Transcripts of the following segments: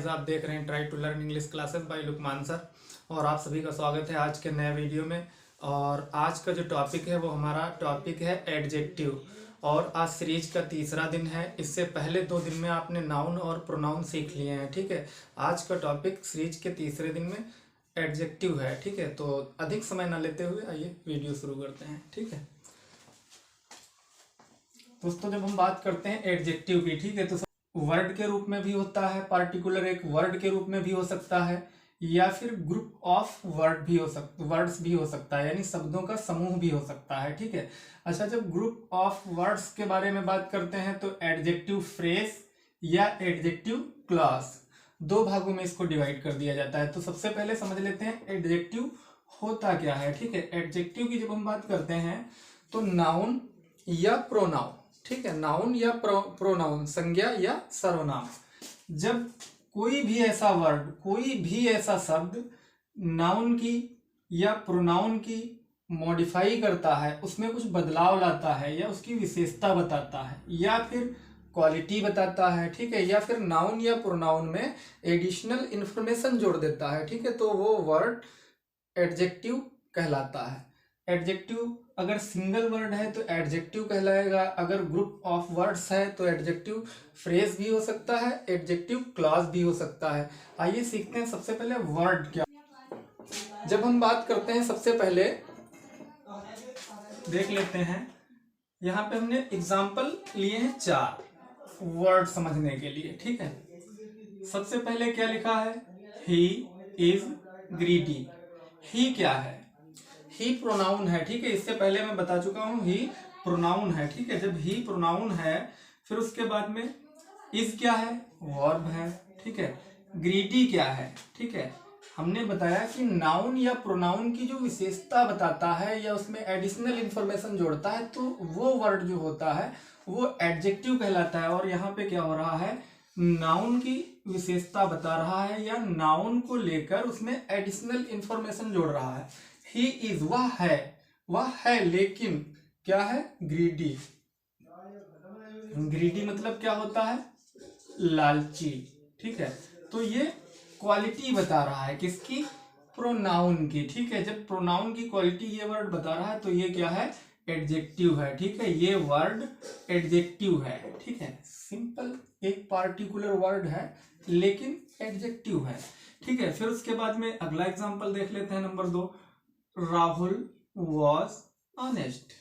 आप देख रहे हैं try to learn English classes by Luqman sir. और आप सभी का स्वागत है आज के नए वीडियो में। और आज का जो टॉपिक है वो हमारा टॉपिक है एडजेक्टिव। और आज सीरीज का तीसरा दिन है। इससे पहले 2 दिन में आपने नाउन और प्रोनाउन सीख लिए हैं, ठीक है। आज का टॉपिक सीरीज के तीसरे दिन में एडजेक्टिव है, ठीक है। तो अधिक समय ना लेते हुए आइए वीडियो शुरू करते हैं, ठीक है। दोस्तों, जब हम बात करते हैं एडजेक्टिव की, ठीक है, तो वर्ड के रूप में भी होता है, पार्टिकुलर एक वर्ड के रूप में भी हो सकता है, या फिर ग्रुप ऑफ वर्ड्स भी हो सकता है, यानी शब्दों का समूह भी हो सकता है, ठीक है। अच्छा, जब ग्रुप ऑफ वर्ड्स के बारे में बात करते हैं तो एडजेक्टिव फ्रेज या एडजेक्टिव क्लॉज 2 भागों में इसको डिवाइड कर दिया जाता है। तो सबसे पहले समझ लेते हैं एडजेक्टिव होता क्या है, ठीक है। एडजेक्टिव की जब हम बात करते हैं तो नाउन या प्रोनाउन, ठीक है, नाउन या प्रोनाउन, संज्ञा या सर्वनाम, जब कोई भी ऐसा वर्ड, कोई भी ऐसा शब्द नाउन की या प्रोनाउन की मॉडिफाई करता है, उसमें कुछ बदलाव लाता है, या उसकी विशेषता बताता है, या फिर क्वालिटी बताता है, ठीक है, या फिर नाउन या प्रोनाउन में एडिशनल इंफॉर्मेशन जोड़ देता है, ठीक है, तो वो वर्ड एडजेक्टिव कहलाता है। एडजेक्टिव अगर सिंगल वर्ड है तो एडजेक्टिव कहलाएगा, अगर ग्रुप ऑफ वर्ड्स है तो एडजेक्टिव फ्रेज भी हो सकता है, एडजेक्टिव क्लॉज भी हो सकता है। आइए सीखते हैं सबसे पहले वर्ड क्या। जब हम बात करते हैं, सबसे पहले देख लेते हैं, यहाँ पे हमने एग्जाम्पल लिए हैं 4 वर्ड समझने के लिए, ठीक है। सबसे पहले क्या लिखा है, ही इज ग्रीडी। ही क्या है, ही प्रोनाउन है, ठीक है। इससे पहले मैं बता चुका हूं ही प्रोनाउन है, ठीक है। जब ही प्रोनाउन है फिर उसके बाद में इज क्या है, वर्ब है, ठीक है। ग्रीडी क्या है, ठीक है। हमने बताया कि नाउन या प्रोनाउन की जो विशेषता बताता है या उसमें एडिशनल इंफॉर्मेशन जोड़ता है तो वो वर्ड जो होता है वो एडजेक्टिव कहलाता है। और यहाँ पे क्या हो रहा है, नाउन की विशेषता बता रहा है या नाउन को लेकर उसमें एडिशनल इंफॉर्मेशन जोड़ रहा है। ही इज, वह है, लेकिन क्या है, ग्रीडी। ग्रीडी मतलब क्या होता है, लालची, ठीक है। तो ये क्वालिटी बता रहा है, किसकी, प्रोनाउन की, ठीक है। जब प्रोनाउन की क्वालिटी ये वर्ड बता रहा है तो ये क्या है, एडजेक्टिव है, ठीक है। ये वर्ड एडजेक्टिव है, ठीक है। सिंपल एक पार्टिकुलर वर्ड है लेकिन एडजेक्टिव है, ठीक है। फिर उसके बाद में अगला एग्जांपल देख लेते हैं, number 2, Rahul was honest.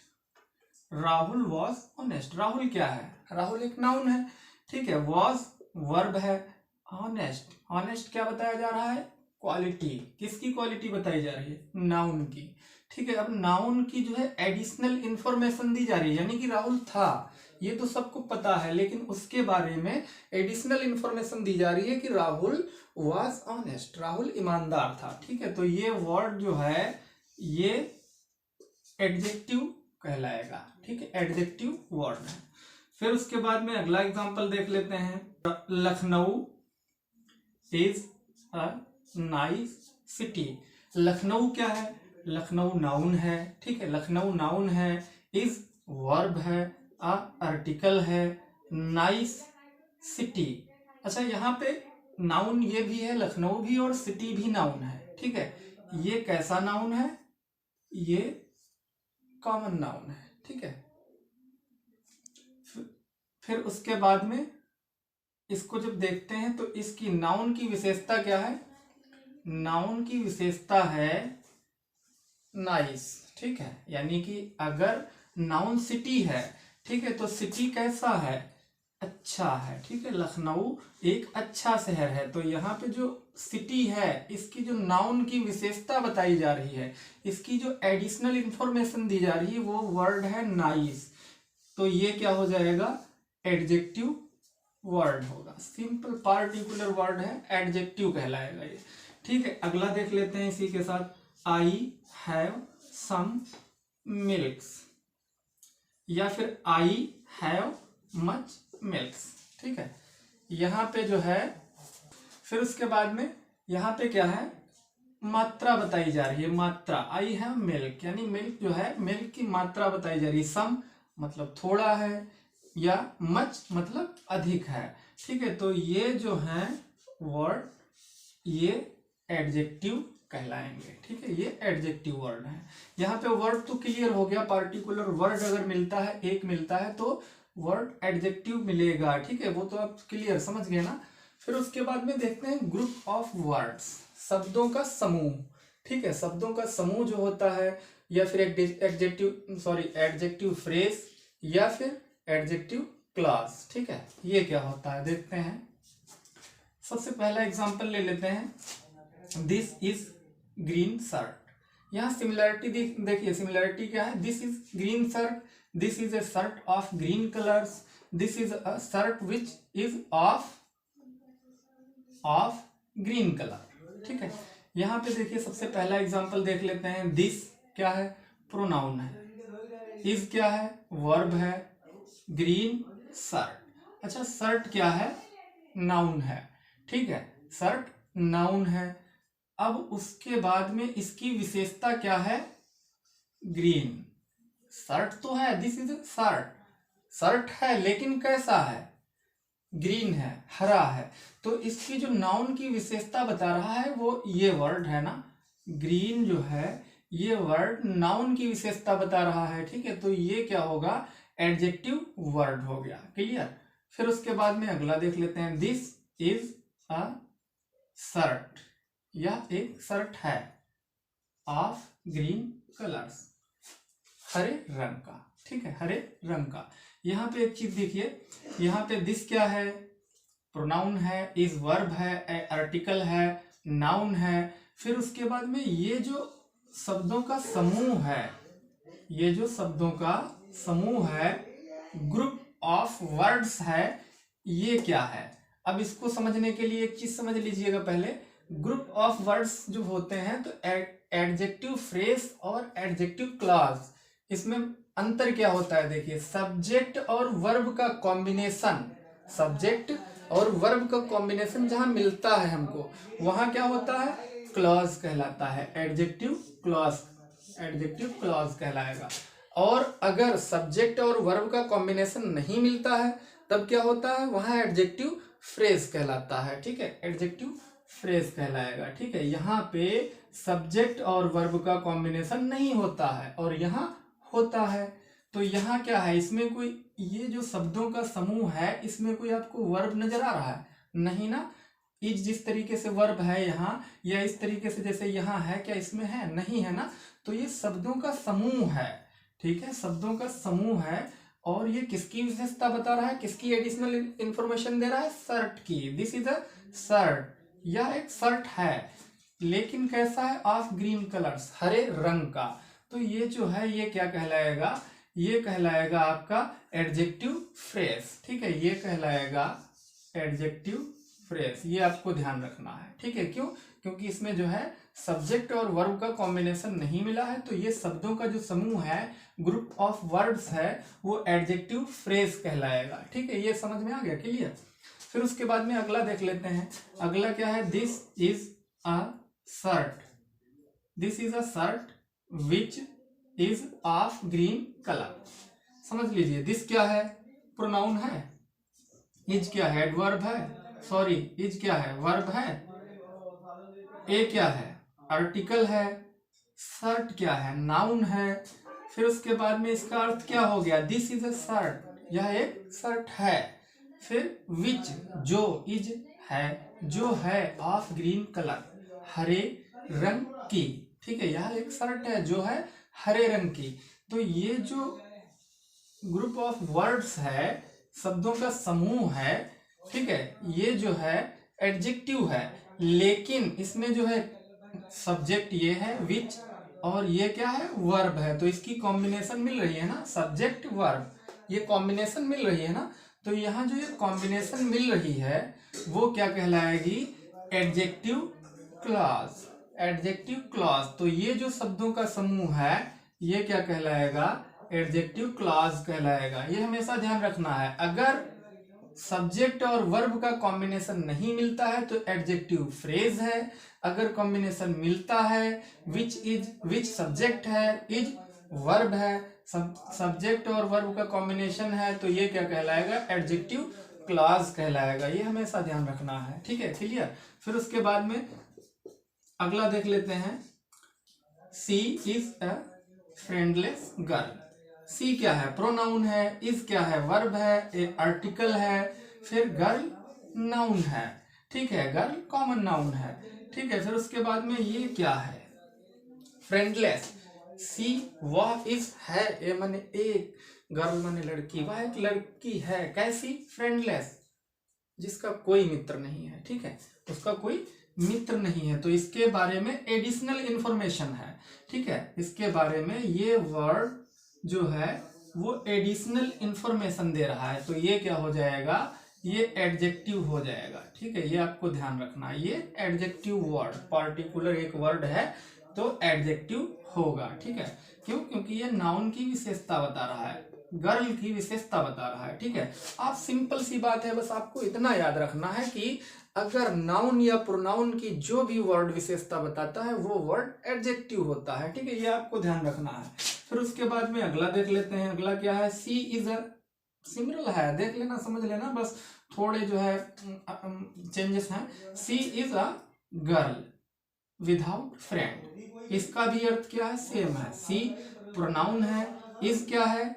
Rahul was honest, Rahul क्या है, राहुल एक नाउन है, ठीक है। वॉज वर्ब है, ऑनेस्ट, ऑनेस्ट क्या बताया जा रहा है, क्वालिटी, किसकी क्वालिटी बताई जा रही है, नाउन की, ठीक है। अब नाउन की जो है एडिशनल इंफॉर्मेशन दी जा रही है, यानी कि राहुल था, ये तो सबको पता है, लेकिन उसके बारे में एडिशनल इंफॉर्मेशन दी जा रही है कि राहुल वॉज ऑनेस्ट, राहुल ईमानदार था, ठीक है। तो ये वर्ड जो है ये एडजेक्टिव कहलाएगा, ठीक है, एडजेक्टिव वर्ड है। फिर उसके बाद में अगला एग्जांपल देख लेते हैं, Lucknow is a nice city. Lucknow क्या है, लखनऊ नाउन है, ठीक है, लखनऊ नाउन है, इज वर्ब है, अ आर्टिकल है, नाइस सिटी। अच्छा, यहाँ पे नाउन ये भी है, लखनऊ भी, और सिटी भी नाउन है, ठीक है। ये कैसा नाउन है, ये कॉमन नाउन है, ठीक है। फिर उसके बाद में इसको जब देखते हैं तो इसकी नाउन की विशेषता क्या है, नाउन की विशेषता है नाइस, ठीक है। यानी कि अगर नाउन सिटी है, ठीक है, तो सिटी कैसा है, अच्छा है, ठीक है। लखनऊ एक अच्छा शहर है, तो यहाँ पे जो सिटी है इसकी जो नाउन की विशेषता बताई जा रही है, इसकी जो एडिशनल इंफॉर्मेशन दी जा रही है वो वर्ड है नाइस। तो ये क्या हो जाएगा, एडजेक्टिव वर्ड होगा, सिंपल पार्टिकुलर वर्ड है, एडजेक्टिव कहलाएगा ये, ठीक है। अगला देख लेते हैं इसी के साथ, आई हैव सम मिल्क्स, या फिर आई हैव मच मिल्क्स, ठीक है। यहाँ पे जो है फिर उसके बाद में यहाँ पे क्या है, मात्रा बताई जा रही है, मात्रा, आई हैव मिल्क, यानी मिल्क जो है, मिल्क की मात्रा बताई जा रही है। सम मतलब थोड़ा है, या मच मतलब अधिक है, ठीक है। तो ये जो है वर्ड ये एडजेक्टिव कहलाएंगे। ठीक है, ये एडजेक्टिव वर्ड है। यहाँ पे वर्ड तो क्लियर हो गया, पार्टिकुलर वर्ड अगर मिलता है, एक मिलता है तो वर्ड एडजेक्टिव मिलेगा। ठीक है, वो तो आप क्लियर समझ गए ना। फिर उसके बाद में देखते हैं ग्रुप ऑफ वर्ड्स, शब्दों का समूह। ठीक है, शब्दों का समूह जो होता है, या फिर एडजेक्टिव फ्रेज, या फिर एडजेक्टिव क्लॉज। ठीक है, ये क्या होता है देखते हैं। सबसे पहला एग्जांपल ले लेते हैं, दिस इज ग्रीन शर्ट। यहाँ सिमिलैरिटी देखिए, सिमिलैरिटी क्या है, this is green shirt, this is a shirt of green colours, this is a shirt which is of green colour. ठीक है, यहाँ पे देखिए सबसे पहला एग्जांपल देख लेते हैं। दिस क्या है, प्रोनाउन है, इज क्या है, वर्ब है, ग्रीन शर्ट। अच्छा, शर्ट क्या है, नाउन है। ठीक है, शर्ट नाउन है। अब उसके बाद में इसकी विशेषता क्या है, ग्रीन। शर्ट तो है, दिस इज शर्ट, शर्ट है लेकिन कैसा है, ग्रीन है, हरा है। तो इसकी जो नाउन की विशेषता बता रहा है वो ये वर्ड है ना, ग्रीन जो है ये वर्ड नाउन की विशेषता बता रहा है। ठीक है, तो ये क्या होगा, एडजेक्टिव वर्ड हो गया। क्लियर। फिर उसके बाद में अगला देख लेते हैं, दिस इज अ शर्ट, यह एक शर्ट है, ऑफ ग्रीन कलर्स, हरे रंग का। ठीक है, हरे रंग का। यहाँ पे एक चीज देखिए, यहाँ पे दिस क्या है, प्रोनाउन है, इज वर्ब है, आर्टिकल है, नाउन है। फिर उसके बाद में ये जो शब्दों का समूह है, ये जो शब्दों का समूह है, ग्रुप ऑफ वर्ड्स है, ये क्या है। अब इसको समझने के लिए एक चीज समझ लीजिएगा पहले। ग्रुप ऑफ वर्ड्स जो होते हैं तो एडजेक्टिव फ्रेज और एडजेक्टिव क्लॉज, इसमें अंतर क्या होता है देखिए, सब्जेक्ट और वर्ब का कॉम्बिनेशन, सब्जेक्ट और वर्ब का कॉम्बिनेशन जहां मिलता है हमको, वहां क्या होता है, क्लॉज कहलाता है, एडजेक्टिव क्लॉज, एडजेक्टिव क्लॉज कहलाएगा। और अगर सब्जेक्ट और वर्ब का कॉम्बिनेशन नहीं मिलता है तब क्या होता है, वहां एडजेक्टिव फ्रेज कहलाता है। ठीक है, एडजेक्टिव फ्रेज कहलाएगा। ठीक है, यहाँ पे सब्जेक्ट और वर्ब का कॉम्बिनेशन नहीं होता है और यहाँ होता है। तो यहाँ क्या है, इसमें कोई, ये जो शब्दों का समूह है इसमें कोई आपको वर्ब नजर आ रहा है, नहीं ना। इज जिस तरीके से वर्ब है यहाँ, या इस तरीके से जैसे यहाँ है, क्या इसमें है, नहीं है ना। तो ये शब्दों का समूह है। ठीक है, शब्दों का समूह है। और ये किसकी विशेषता बता रहा है, किसकी एडिशनल इंफॉर्मेशन दे रहा है, शर्ट की। दिस इज अ शर्ट, यह एक शर्ट है लेकिन कैसा है, ऑफ ग्रीन कलर्स, हरे रंग का। तो ये जो है ये क्या कहलाएगा, ये कहलाएगा आपका एडजेक्टिव फ्रेज। ठीक है, ये कहलाएगा एडजेक्टिव फ्रेज, ये आपको ध्यान रखना है। ठीक है, क्यों, क्योंकि इसमें जो है सब्जेक्ट और वर्ब का कॉम्बिनेशन नहीं मिला है, तो ये शब्दों का जो समूह है, ग्रुप ऑफ वर्ड्स है, वो एडजेक्टिव फ्रेज कहलाएगा। ठीक है, ये समझ में आ गया, क्लियर। फिर उसके बाद में अगला देख लेते हैं। अगला क्या है, this is a shirt, this is a shirt which is of green colour. समझ लीजिए, दिस क्या है, प्रोनाउन है, इज क्या है, एडवर्ब है, सॉरी इज क्या है, वर्ब है, ए क्या है, आर्टिकल है, शर्ट क्या है, नाउन है। फिर उसके बाद में इसका अर्थ क्या हो गया, दिस इज अ शर्ट, यह एक शर्ट है। फिर विच, जो, इज है, जो है, ऑफ ग्रीन कलर, हरे रंग की। ठीक है, यह एक शर्ट है जो है हरे रंग की। तो ये जो ग्रुप ऑफ वर्ड्स है, शब्दों का समूह है, ठीक है, ये जो है एडजेक्टिव है, लेकिन इसमें जो है सब्जेक्ट ये है विच, और ये क्या है, वर्ब है। तो इसकी कॉम्बिनेशन मिल रही है ना, सब्जेक्ट वर्ब, ये कॉम्बिनेशन मिल रही है ना। तो यहाँ जो ये कॉम्बिनेशन मिल रही है वो क्या कहलाएगी, एडजेक्टिव क्लॉज, एडजेक्टिव क्लॉज। तो ये जो शब्दों का समूह है ये क्या कहलाएगा, एडजेक्टिव क्लॉज कहलाएगा। ये हमेशा ध्यान रखना है, अगर सब्जेक्ट और वर्ब का कॉम्बिनेशन नहीं मिलता है तो एडजेक्टिव फ्रेज है, अगर कॉम्बिनेशन मिलता है, विच सब्जेक्ट है, इज वर्ब है, सब्जेक्ट और वर्ब का कॉम्बिनेशन है, तो ये क्या कहलाएगा, एडजेक्टिव क्लॉज कहलाएगा, ये हमेशा ध्यान रखना है, ठीक है, क्लियर। फिर उसके बाद में अगला देख लेते हैं, सी इज अ फ्रेंडलेस गर्ल। सी क्या है, प्रोनाउन है, इज क्या है, वर्ब है, ए आर्टिकल है, फिर गर्ल नाउन है, ठीक है, गर्ल कॉमन नाउन है, ठीक है। फिर उसके बाद में ये क्या है, फ्रेंडलेस। सी वह इज है, ए माने एक, गर्ल माने लड़की, वह एक लड़की है, कैसी, फ्रेंडलेस, जिसका कोई मित्र नहीं है, ठीक है, उसका कोई मित्र नहीं है। तो इसके बारे में एडिशनल इंफॉर्मेशन है, ठीक है, इसके बारे में ये वर्ड जो है वो एडिशनल इंफॉर्मेशन दे रहा है, तो ये क्या हो जाएगा, ये एडजेक्टिव हो जाएगा, ठीक है, ये आपको ध्यान रखना, ये एडजेक्टिव वर्ड, पार्टिकुलर एक वर्ड है तो एडजेक्टिव होगा, ठीक है। क्यों, क्योंकि ये नाउन की विशेषता बता रहा है, गर्ल की विशेषता बता रहा है, ठीक है। आप सिंपल सी बात है, बस आपको इतना याद रखना है कि अगर नाउन या प्रोनाउन की जो भी वर्ड विशेषता बताता है वो वर्ड एडजेक्टिव होता है, ठीक है, ये आपको ध्यान रखना है। फिर उसके बाद में अगला देख लेते हैं, अगला क्या है, सी इज अ, सिमिलर है, देख लेना, समझ लेना, बस थोड़े जो है चेंजेस हैं। She is a girl without friend, इसका भी अर्थ क्या है, सेम है। सी प्रोनाउन है, इज क्या है,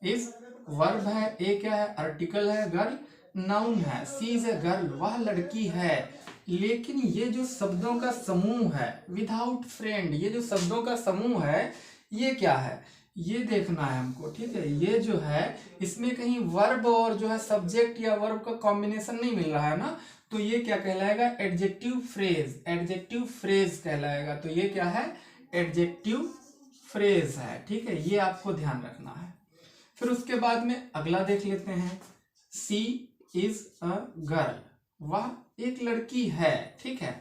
इज वर्ब है, ए क्या है, आर्टिकल है, गर्ल नाउन है। सी इज ए गर्ल, वह लड़की है, लेकिन ये जो शब्दों का समूह है विदाउट फ्रेंड, ये जो शब्दों का समूह है ये क्या है, ये देखना है हमको, ठीक है। ये जो है इसमें कहीं वर्ब और जो है सब्जेक्ट या वर्ब का कॉम्बिनेशन नहीं मिल रहा है ना, तो ये क्या कहलाएगा, एडजेक्टिव फ्रेज, एडजेक्टिव फ्रेज कहलाएगा। तो ये क्या है, एडजेक्टिव फ्रेज है, ठीक है, ये आपको ध्यान रखना है। फिर उसके बाद में अगला देख लेते हैं, सी इज अ गर्ल, वह एक लड़की है, ठीक है।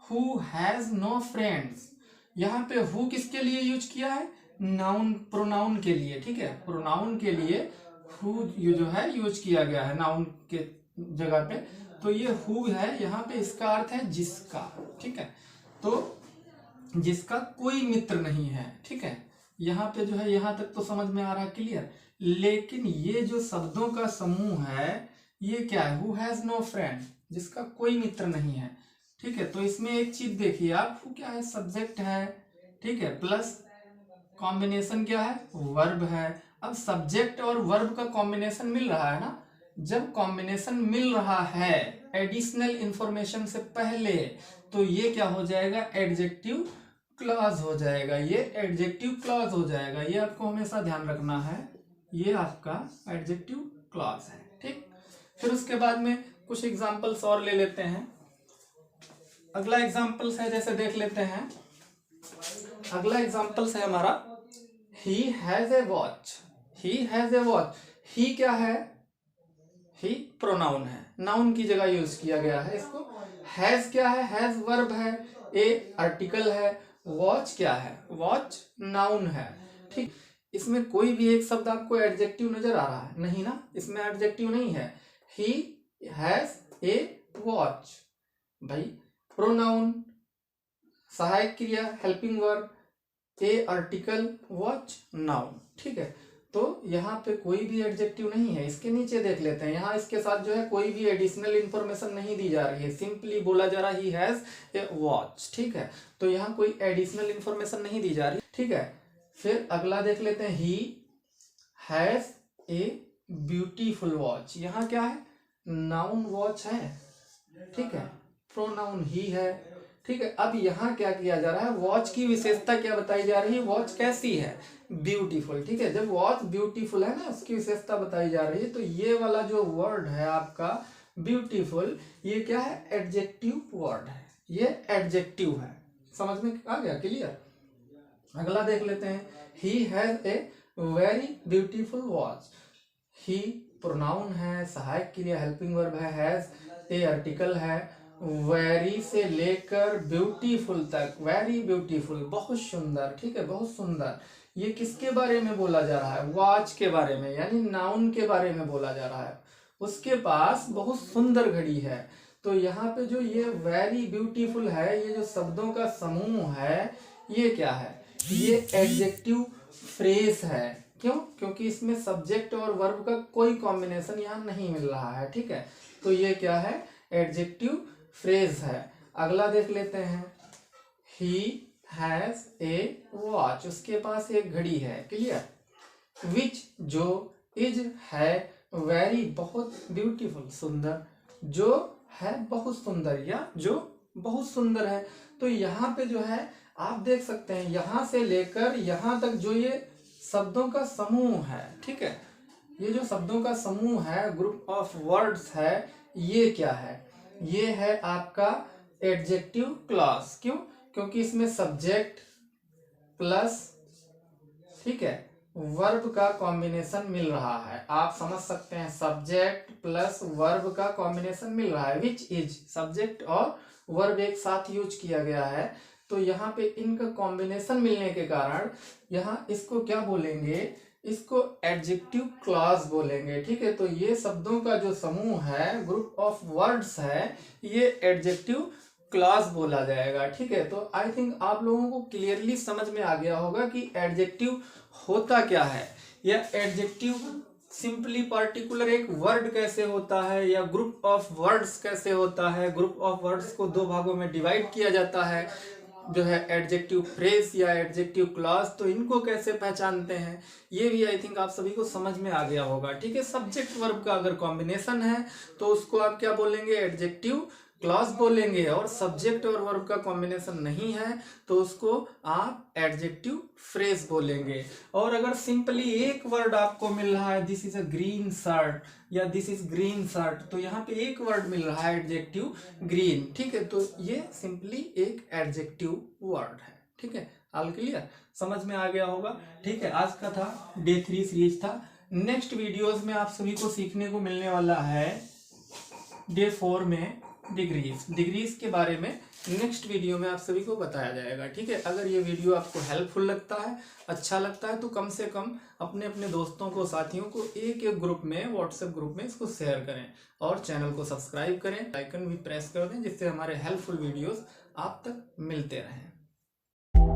हु हैज नो फ्रेंड्स, यहाँ पे हु किसके लिए यूज किया है, नाउन प्रोनाउन के लिए, ठीक है, प्रोनाउन के लिए हु ये जो है यूज किया गया है नाउन के जगह पे, तो ये हु है, यहाँ पे इसका अर्थ है जिसका, ठीक है, तो जिसका कोई मित्र नहीं है, ठीक है, यहाँ पे जो है यहाँ तक तो समझ में आ रहा है, क्लियर। लेकिन ये जो शब्दों का समूह है ये क्या है, हु हैज नो फ्रेंड, जिसका कोई मित्र नहीं है, ठीक है। तो इसमें एक चीज देखिए आप, हु क्या है, सब्जेक्ट है, ठीक है, प्लस कॉम्बिनेशन क्या है, वर्ब है। अब सब्जेक्ट और वर्ब का कॉम्बिनेशन मिल रहा है ना, जब कॉम्बिनेशन मिल रहा है एडिशनल इंफॉर्मेशन से पहले, तो ये क्या हो जाएगा, एडजेक्टिव क्लॉज हो जाएगा, ये एडजेक्टिव क्लॉज हो जाएगा, ये आपको हमेशा ध्यान रखना है, ये आपका एडजेक्टिव क्लॉज है, ठीक। फिर उसके बाद में कुछ एग्जांपल्स और ले लेते हैं। अगला एग्जांपल्स है, जैसे देख लेते हैं, अगला एग्जांपल्स है हमारा, he has a watch, he has a watch. He क्या है, ही प्रोनाउन है, नाउन की जगह यूज किया गया है इसको। हैज क्या है, हैज वर्ब है, ए आर्टिकल है, वॉच क्या है, वॉच नाउन है, ठीक। इसमें कोई भी एक शब्द आपको एडजेक्टिव नजर आ रहा है, नहीं ना, इसमें एडजेक्टिव नहीं है। ही हैज ए वॉच, भाई प्रोनाउन, सहायक क्रिया हेल्पिंग वर्ब, ए आर्टिकल, वॉच नाउन, ठीक है। तो यहाँ पे कोई भी एडजेक्टिव नहीं है। इसके नीचे देख लेते हैं, यहाँ इसके साथ जो है कोई भी एडिशनल इंफॉर्मेशन नहीं दी जा रही है, सिंपली बोला जा रहा है ही हैज ए वॉच, ठीक है। तो यहाँ कोई एडिशनल इंफॉर्मेशन नहीं दी जा रही, ठीक है। फिर अगला देख लेते हैं, ही हैज ए ब्यूटीफुल वॉच। यहाँ क्या है, नाउन वॉच है, ठीक है, प्रोनाउन ही है, ठीक है। अब यहाँ क्या किया जा रहा है, वॉच की विशेषता क्या बताई जा रही है, वॉच कैसी है, ब्यूटीफुल, ठीक है। जब वॉच ब्यूटीफुल है ना, उसकी विशेषता बताई जा रही है, तो ये वाला जो वर्ड है आपका ब्यूटीफुल, ये क्या है, एडजेक्टिव वर्ड है, ये एडजेक्टिव है, समझ में आ गया, क्लियर। अगला देख लेते हैं, ही has a very beautiful watch. He pronoun है, सहायक क्रिया हेल्पिंग वर्ब है, हैज ए आर्टिकल है, वेरी से लेकर ब्यूटीफुल तक, वेरी ब्यूटीफुल बहुत सुंदर, ठीक है, बहुत सुंदर। ये किसके बारे में बोला जा रहा है, वॉच के बारे में, यानी नाउन के बारे में बोला जा रहा है। उसके पास बहुत सुंदर घड़ी है, तो यहाँ पे जो ये वेरी ब्यूटीफुल है, ये जो शब्दों का समूह है, ये क्या है, ये एडजेक्टिव फ्रेज है, क्यों? क्योंकि इसमें सब्जेक्ट और वर्ब का कोई कॉम्बिनेशन यहाँ नहीं मिल रहा है, ठीक है। तो ये क्या है? एडजेक्टिव फ्रेज है। अगला देख लेते हैं, ही हैज ए वॉच, उसके पास एक घड़ी है, क्लियर। विच, जो, इज है, वेरी बहुत, ब्यूटीफुल सुंदर, जो है बहुत सुंदर या जो बहुत सुंदर है। तो यहाँ पे जो है आप देख सकते हैं यहाँ से लेकर यहाँ तक जो ये शब्दों का समूह है, ठीक है, ये जो शब्दों का समूह है, ग्रुप ऑफ वर्ड्स है, ये क्या है? ये है आपका एडजेक्टिव क्लॉज। क्यों? क्योंकि इसमें सब्जेक्ट प्लस, ठीक है, वर्ब का कॉम्बिनेशन मिल रहा है। आप समझ सकते हैं, सब्जेक्ट प्लस वर्ब का कॉम्बिनेशन मिल रहा है। विच इज, सब्जेक्ट और वर्ब एक साथ यूज किया गया है, तो यहाँ पे इनका कॉम्बिनेशन मिलने के कारण यहाँ इसको क्या बोलेंगे? इसको एडजेक्टिव क्लॉज बोलेंगे, ठीक है। तो ये शब्दों का जो समूह है, ग्रुप ऑफ वर्ड्स है, ये एडजेक्टिव क्लॉज बोला जाएगा, ठीक है। तो आई थिंक आप लोगों को क्लियरली समझ में आ गया होगा कि एडजेक्टिव होता क्या है, या एडजेक्टिव सिंपली पर्टिकुलर एक वर्ड कैसे होता है, या ग्रुप ऑफ वर्ड्स कैसे होता है। ग्रुप ऑफ वर्ड्स को दो भागों में डिवाइड किया जाता है, जो है एडजेक्टिव फ्रेज या एडजेक्टिव क्लॉज, तो इनको कैसे पहचानते हैं, ये भी आई थिंक आप सभी को समझ में आ गया होगा, ठीक है। सब्जेक्ट वर्ब का अगर कॉम्बिनेशन है तो उसको आप क्या बोलेंगे? एडजेक्टिव क्लॉज बोलेंगे। और सब्जेक्ट और वर्ब का कॉम्बिनेशन नहीं है तो उसको आप एडजेक्टिव फ्रेज बोलेंगे। और अगर सिंपली एक वर्ड आपको मिल रहा है, this is a green shirt या दिस इज ग्रीन शर्ट, तो यहाँ पे एक वर्ड मिल रहा है एडजेक्टिव ग्रीन, ठीक है, तो ये सिंपली एक एडजेक्टिव वर्ड है, ठीक है। All clear? समझ में आ गया होगा, ठीक है। आज का था डे 3 सीरीज था। नेक्स्ट वीडियोस में आप सभी को सीखने को मिलने वाला है डे 4 में डिग्रीज के बारे में नेक्स्ट वीडियो में आप सभी को बताया जाएगा, ठीक है। अगर ये वीडियो आपको हेल्पफुल लगता है, अच्छा लगता है, तो कम से कम अपने अपने दोस्तों को, साथियों को एक एक ग्रुप में, व्हाट्सएप ग्रुप में इसको शेयर करें और चैनल को सब्सक्राइब करें, आइकन भी प्रेस कर दें, जिससे हमारे हेल्पफुल वीडियोस आप तक मिलते रहें।